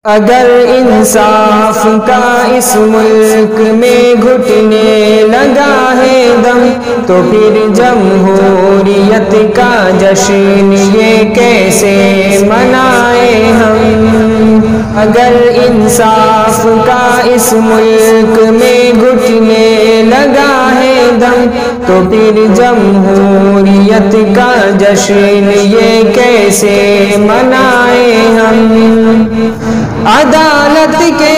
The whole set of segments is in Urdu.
اگر انصاف کا اس ملک میں گھٹنے لگا ہے دم تو پھر جمہوریت کا جشن یہ کیسے منائیں ہم۔ اگر انصاف کا اس ملک میں گھٹنے لگا ہے دم تو پھر جمہوریت کا جشن یہ کیسے منائیں ہم۔ عدالت کے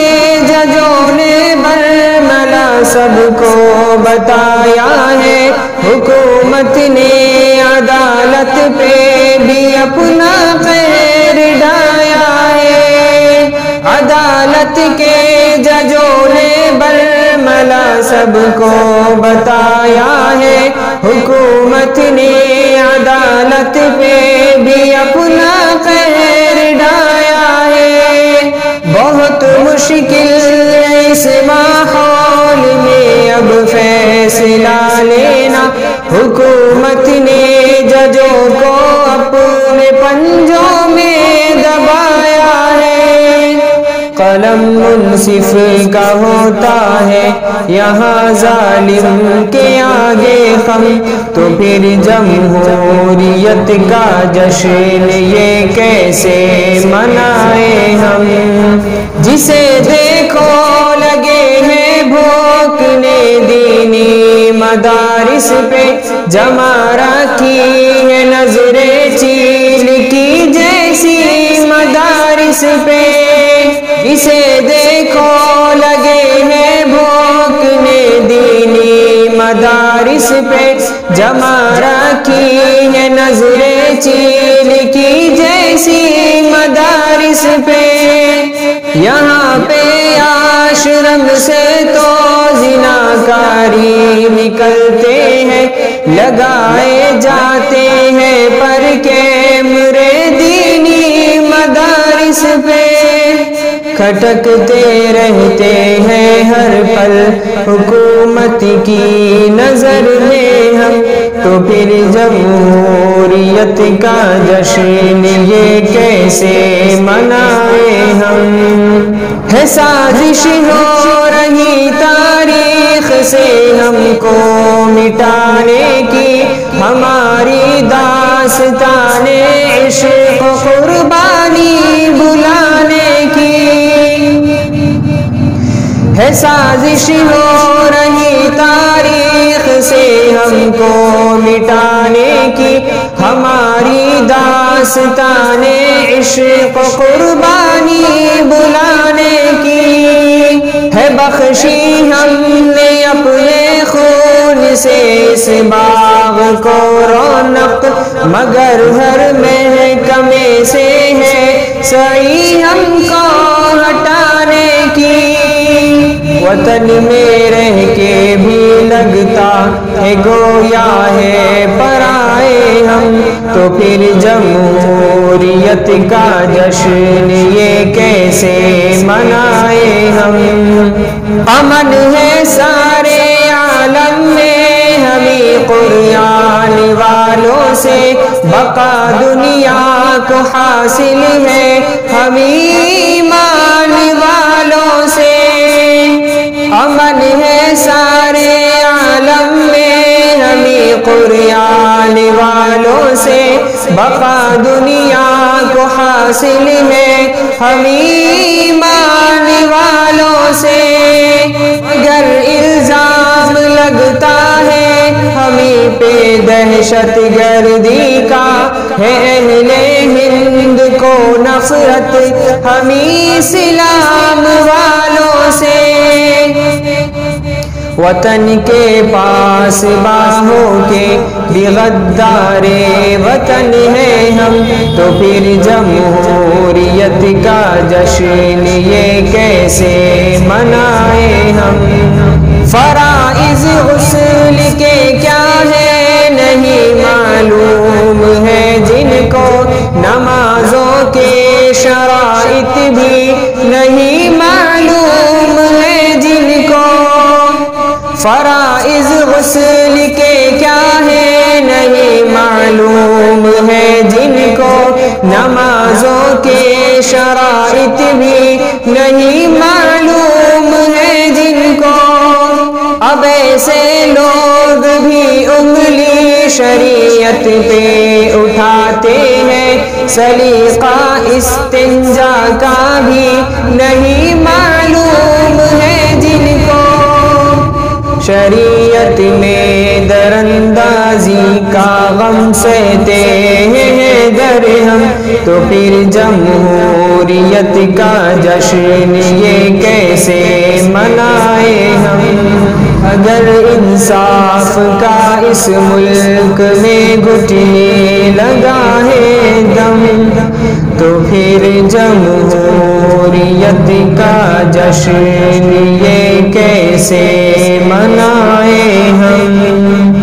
ججوں نے برملا سب کو بتایا ہے، حکومت نے عدالت پہ بھی اپنا خیر ڈھایا ہے۔ عدالت کے ججوں نے برملا سب کو بتایا ہے، حکومت نے عدالت پہ بھی اپنا خیر ڈھایا ہے۔ بہت مشکل اس ماحول میں اب فیصلہ لینا، حکومت نے ججوں کو اپنے پنجوں میں دبایا ہے۔ قلم منصف کا ہوتا ہے یہاں ظالم کے آگے خم، تو پھر جمہوریت کا جشن یہ کیسے منائیں ہم۔ جسے دیکھو لگے ہیں بھوکنے دینی مدارس پہ، جمع رکھی ہے نظریں چیل کی جیسی مدارس پہ۔ جسے دیکھو لگے ہیں بھوکنے دینی مدارس پہ، جمع رکھی ہے نظریں چیل کی جیسی مدارس پہ۔ یہاں پہ آشرم سے تو زناکاری نکلتے ہیں، لگائے جاتے ہیں پر کیمرے دینی مدارس پہ۔ کھٹکتے رہتے ہیں ہر پل حکومت کی نظر میں ہم، تو پھر جمہوریت کا جشن یہ کیسے منائیں ہم۔ ہے سازش ہو رہی تاریخ سے ہم کو مٹانے کی، ہماری داستان عشق و قربانی بلانے کی۔ ہے سازش ہو رہی تاریخ سے ہم کو مٹانے کی، ہماری داستان عشق و قربانی بلانے کی۔ ہے بخشی ہم نے اپنے خون سے اس باغ کو رونق، مگر ہر محکمے سے ہے سعی ہم کو ہٹانے کی۔ وطن میں رہ کے بھی لگتا ہے گویا ہے پرائے ہم، تو پھر جمہوریت کا جشن یہ کیسے منائیں ہم۔ امن ہے سارے عالم میں ہمیں قرآن والوں سے، بقا دنیا کو حاصل ہے ہمیں ایمان والوں سے۔ امن ہے سارے عالم میں ہمیں قرآن والوں سے، بقا دنیا کو حاصل ہے ہمیں ایمان والوں سے۔ اگر الزام لگتا ہے ہمیں پہ دہشت گردی کا، ہے اہل ہند کو نفرت ہمیں اسلام والوں سے۔ وطن کے پاس باہوں کے بھی غدار وطن ہے ہم، تو پھر جمہوریت کا جشن یہ کیسے منائیں ہم۔ فرائض غسل کے کیا ہے نہیں معلوم ہے جن کو، نمازوں کے شرائط بھی نہیں معلوم ہے جن کو۔ فرائض غسل کے کیا ہے نہیں معلوم ہے جن کو، نمازوں کے شرائط بھی نہیں معلوم ہے جن کو، اب ایسے لوگ بھی انگلی شریعت پہ اٹھاتے ہیں، سلیقہ استنجا کا بھی نہیں معلوم ہے جن کو، شریعت میں دراندازی کا غم سہتے ہیں درہم، تو پھر جمہوریت کا جشن یہ کیسے منائے ہم، اگر انصاف کا اس ملک میں گھٹنے لگا ہے دم، تو پھر جمہوریت کا جشن یہ کیسے منائے ہم۔